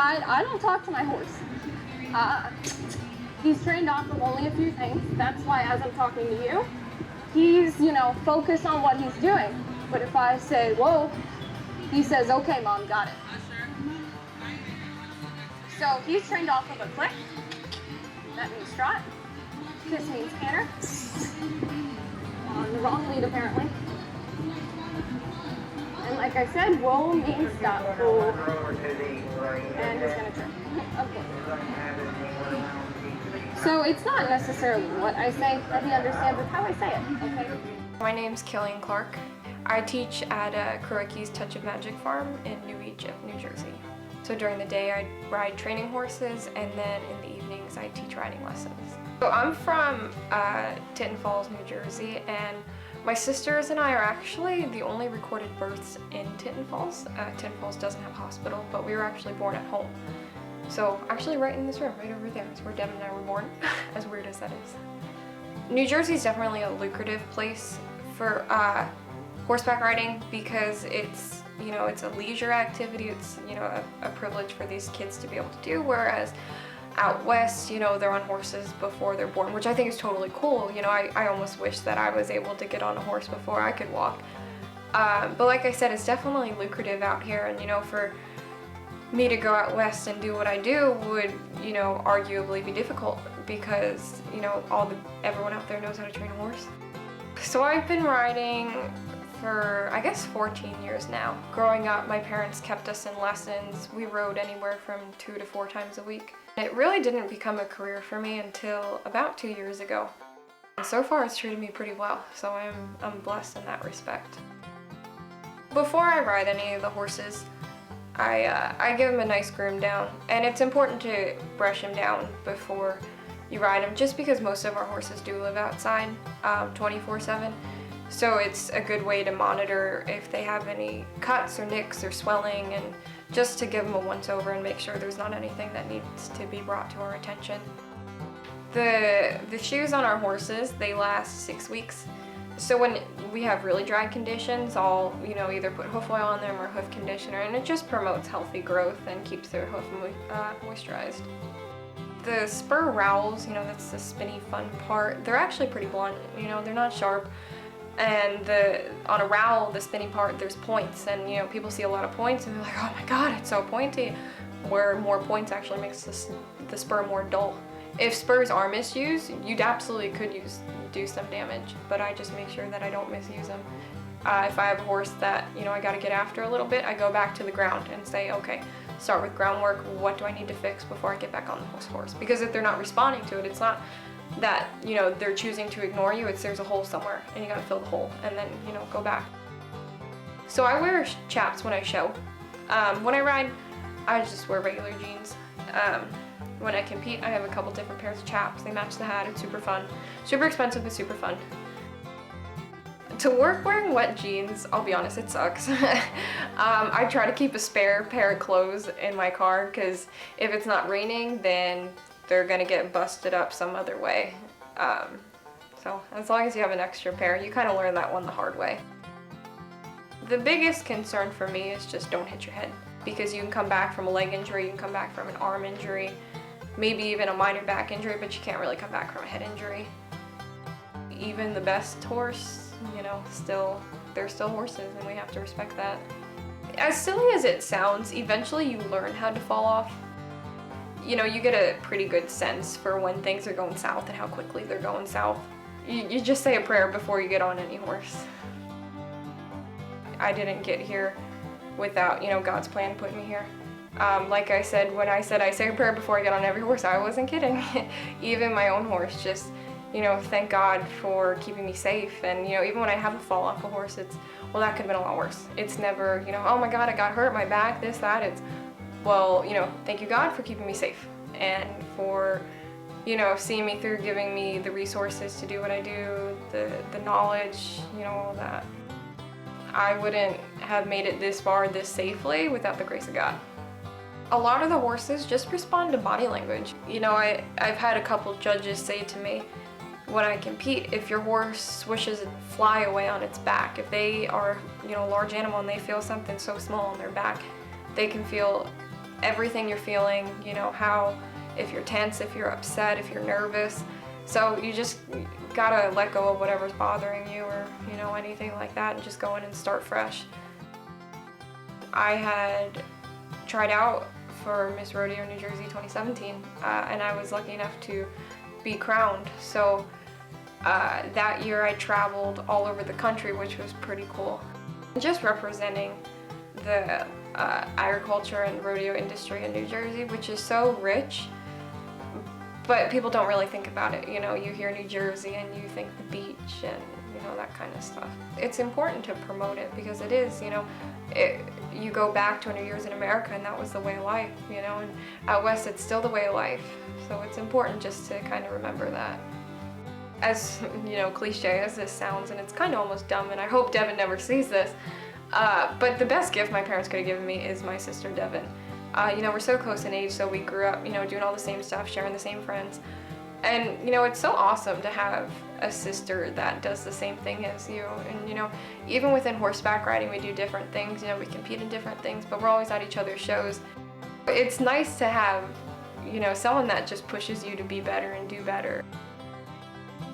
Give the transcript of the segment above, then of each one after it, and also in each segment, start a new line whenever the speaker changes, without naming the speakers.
ride, I don't talk to my horse. He's trained off of only a few things. That's why as I'm talking to you, he's, focused on what he's doing. But if I say, whoa, he says, okay, Mom, got it. So he's trained off of a click. That means trot. Kiss means canter. On the wrong lead, apparently. And like I said, whoa means stop. Whoa. And he's going to trip. Of course. So it's not necessarily what I say that he understands, it's how I say it, okay?
My name's Killian Clark. I teach at Kroicki's Touch of Magic Farm in New Egypt, New Jersey. So during the day I ride training horses, and then in the evenings I teach riding lessons. So I'm from Tinton Falls, New Jersey, and my sisters and I are actually the only recorded births in Tinton Falls. Tinton Falls doesn't have a hospital, but we were actually born at home. So actually right in this room, right over there, is where Devin and I were born, as weird as that is. New Jersey is definitely a lucrative place for horseback riding because it's, it's a leisure activity. It's, a privilege for these kids to be able to do, whereas out west, they're on horses before they're born, which I think is totally cool. I almost wish that I was able to get on a horse before I could walk. But like I said, it's definitely lucrative out here, and, for me to go out west and do what I do would, arguably be difficult because, everyone out there knows how to train a horse. So I've been riding for, I guess, 14 years now. Growing up, my parents kept us in lessons. We rode anywhere from 2 to 4 times a week. It really didn't become a career for me until about 2 years ago. And so far, it's treated me pretty well, so I'm blessed in that respect. Before I ride any of the horses, I give him a nice groom down, and it's important to brush him down before you ride him, just because most of our horses do live outside 24/7. So it's a good way to monitor if they have any cuts or nicks or swelling, and just to give them a once over and make sure there's not anything that needs to be brought to our attention. The shoes on our horses, they last 6 weeks. So when we have really dry conditions, I'll, either put hoof oil on them or hoof conditioner, and it just promotes healthy growth and keeps their hoof moisturized. The spur rowels, that's the spinny fun part, they're actually pretty blunt, they're not sharp. And on a rowel, the spinny part, there's points, and people see a lot of points and they're like, oh my god, it's so pointy. Where more points actually makes the spur more dull. If spurs are misused, you absolutely could do some damage, but I just make sure that I don't misuse them. If I have a horse that, I gotta get after a little bit, I go back to the ground and say, okay, start with groundwork, what do I need to fix before I get back on the horse? Because if they're not responding to it, it's not that, they're choosing to ignore you, it's there's a hole somewhere and you gotta fill the hole and then, go back. So I wear chaps when I show. When I ride, I just wear regular jeans. When I compete, I have a couple different pairs of chaps. They match the hat, it's super fun. Super expensive, but super fun. To work wearing wet jeans, I'll be honest, it sucks. I try to keep a spare pair of clothes in my car, because if it's not raining, then they're gonna get busted up some other way. So as long as you have an extra pair, you kind of learn that one the hard way. The biggest concern for me is just don't hit your head, because you can come back from a leg injury, you can come back from an arm injury, maybe even a minor back injury, but you can't really come back from a head injury. Even the best horse, they're still horses, and we have to respect that. As silly as it sounds, eventually you learn how to fall off. You get a pretty good sense for when things are going south and how quickly they're going south. You just say a prayer before you get on any horse. I didn't get here without, God's plan putting me here. Like I said, when I said I say a prayer before I get on every horse, I wasn't kidding. Even my own horse, just, thank God for keeping me safe. And, even when I have a fall off a horse, it's, well, that could have been a lot worse. It's never, oh my God, I got hurt, my back, this, that. It's, well, thank you God for keeping me safe and for, seeing me through, giving me the resources to do what I do, the knowledge, all that. I wouldn't have made it this far this safely without the grace of God. A lot of the horses just respond to body language. I've had a couple judges say to me, when I compete, if your horse swishes a fly away on its back, if they are, a large animal and they feel something so small on their back, they can feel everything you're feeling, you know, how, if you're tense, if you're upset, if you're nervous. So you just gotta let go of whatever's bothering you, or, you know, anything like that, and just go in and start fresh. I had tried out for Miss Rodeo New Jersey 2017, and I was lucky enough to be crowned. So that year I traveled all over the country, which was pretty cool. Just representing the agriculture and rodeo industry in New Jersey, which is so rich, but people don't really think about it. You know, you hear New Jersey and you think the beach and, you know, that kind of stuff. It's important to promote it because it is, you know, you go back 200 years in America and that was the way of life, you know, and out west it's still the way of life. So it's important just to kind of remember that. As, you know, cliche as this sounds, and it's kind of almost dumb, and I hope Devin never sees this, but the best gift my parents could have given me is my sister Devin. You know, we're so close in age, so we grew up, you know, doing all the same stuff, sharing the same friends. And, you know, it's so awesome to have a sister that does the same thing as you. And, you know, even within horseback riding, we do different things. You know, we compete in different things, but we're always at each other's shows. It's nice to have, you know, someone that just pushes you to be better and do better.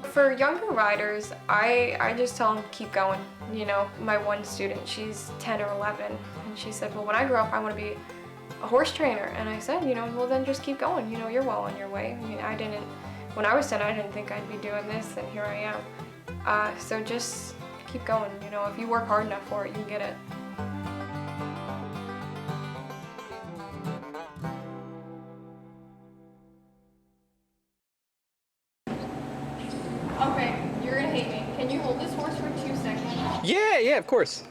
For younger riders, I just tell them keep going. You know, my one student, she's 10 or 11, and she said, well, when I grow up, I want to be a horse trainer. And I said, you know, well, then just keep going. You know, you're well on your way. I mean, when I was 10, I didn't think I'd be doing this, and here I am. So just keep going. You know, if you work hard enough for it, you can get it.
Okay, you're gonna hate me. Can you hold this horse for 2 seconds?
Yeah, of course.